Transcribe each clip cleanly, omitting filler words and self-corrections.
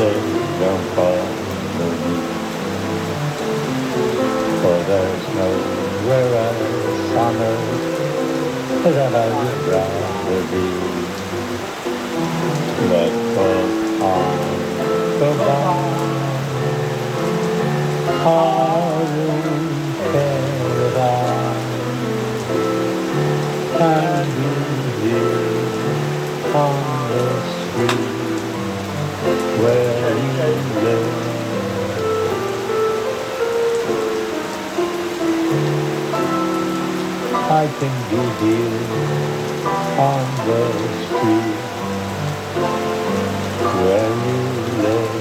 they don't bother me, for there's nowhere else on earth that I would rather be. But goes on, go by, I won't care at all. And you here on the street where you live, I can be here on the street where you live.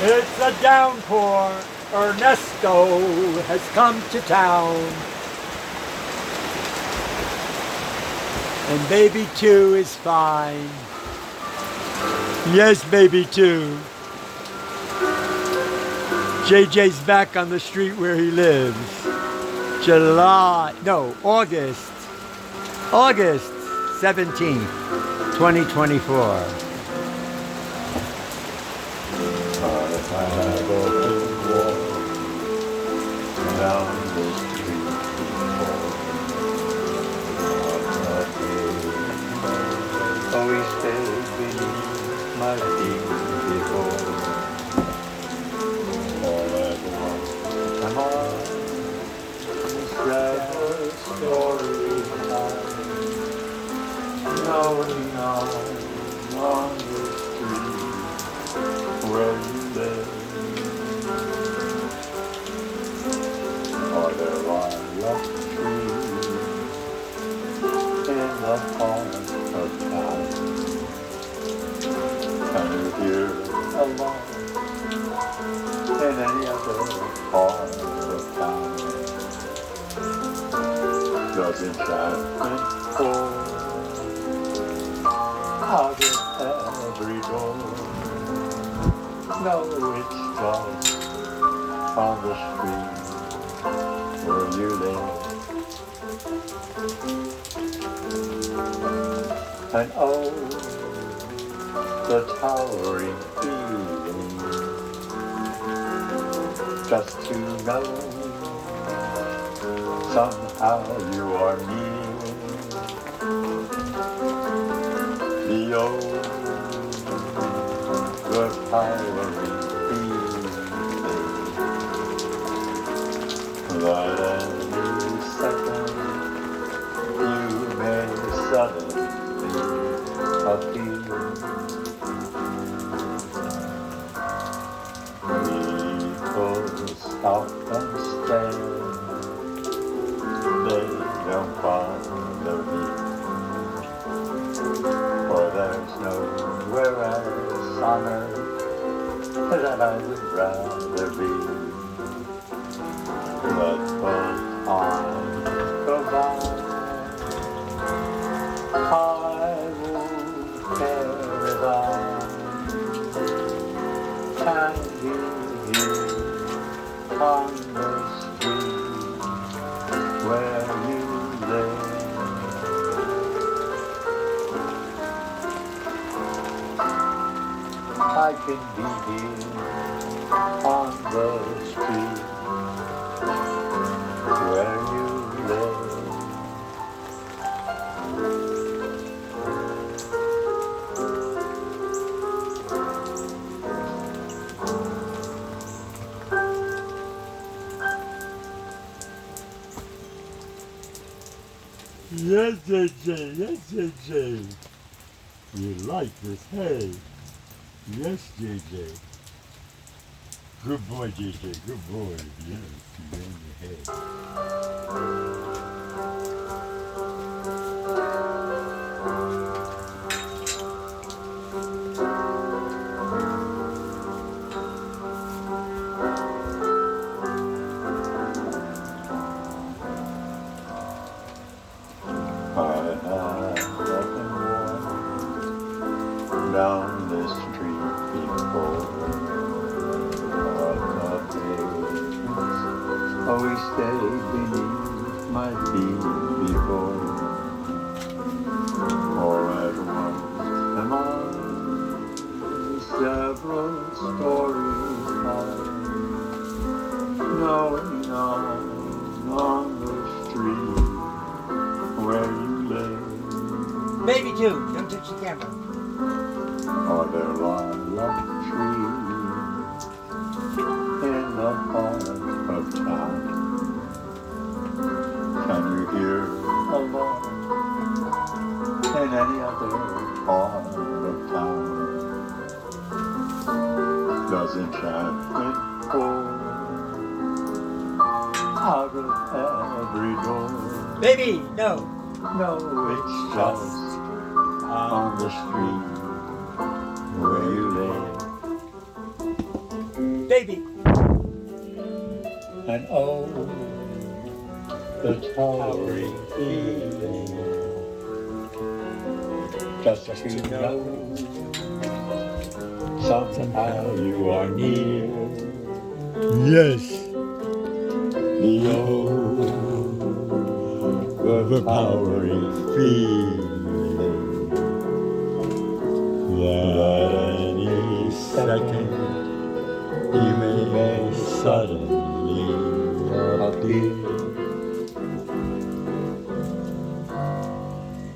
It's a downpour. Ernesto has come to town. And BabyToo is fine. Yes, BabyToo. JJ's back on the street where he lives. August 17th, 2024. I go to walk down the street before. Oh, he stayed beneath my feet before. All at once, come on, sad story time. Knowing on the street where you live. Are there lilac trees in the heart of town? Can you hear a lark in any other part of town? Does enchantment pour out of every door? No, it's just on the street where you live. And oh, the towering feeling, just to know somehow you are near. The overpowering feeling that any second you may suddenly appear. People stop and stare, they don't bother me, for there's nowhere else on earth that I would rather be. But both on go by, I won't care at all. Can you hear on the street where you live? I can be here on the street where you live. Yes, JJ. Yes, JJ. You like this, hey? Yes, JJ. Good boy, JJ. Good boy. Yes, you got in your head. down the street before. Always stayed beneath my feet before. For at once am I several stories high, knowing I'm on the street where you live. BabyToo, don't touch the camera. Are there lilac trees in the heart of town? Can you hear a lark in any other part of town? Does enchantment pour out of every door? Baby, no. No, it's just on the street where you live. Baby. And oh, the towering feeling, just to know somehow you are near. Yes. The overpowering feeling That any second you may suddenly appear.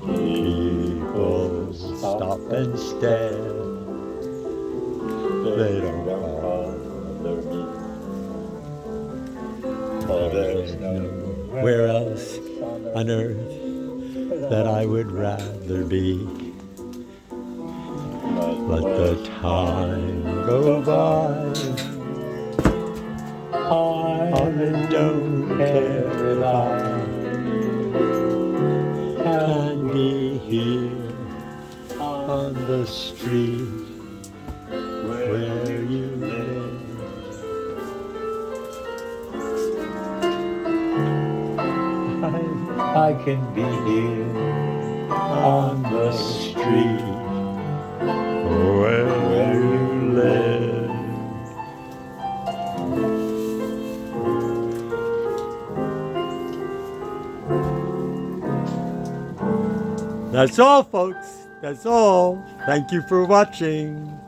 People stop and stare. They don't bother me. For there's nowhere else on earth that I would rather be. Let the time go by. I don't care if I can be here on the street where you live. I can be here on the street Where you live. That's all, folks. That's all. Thank you for watching.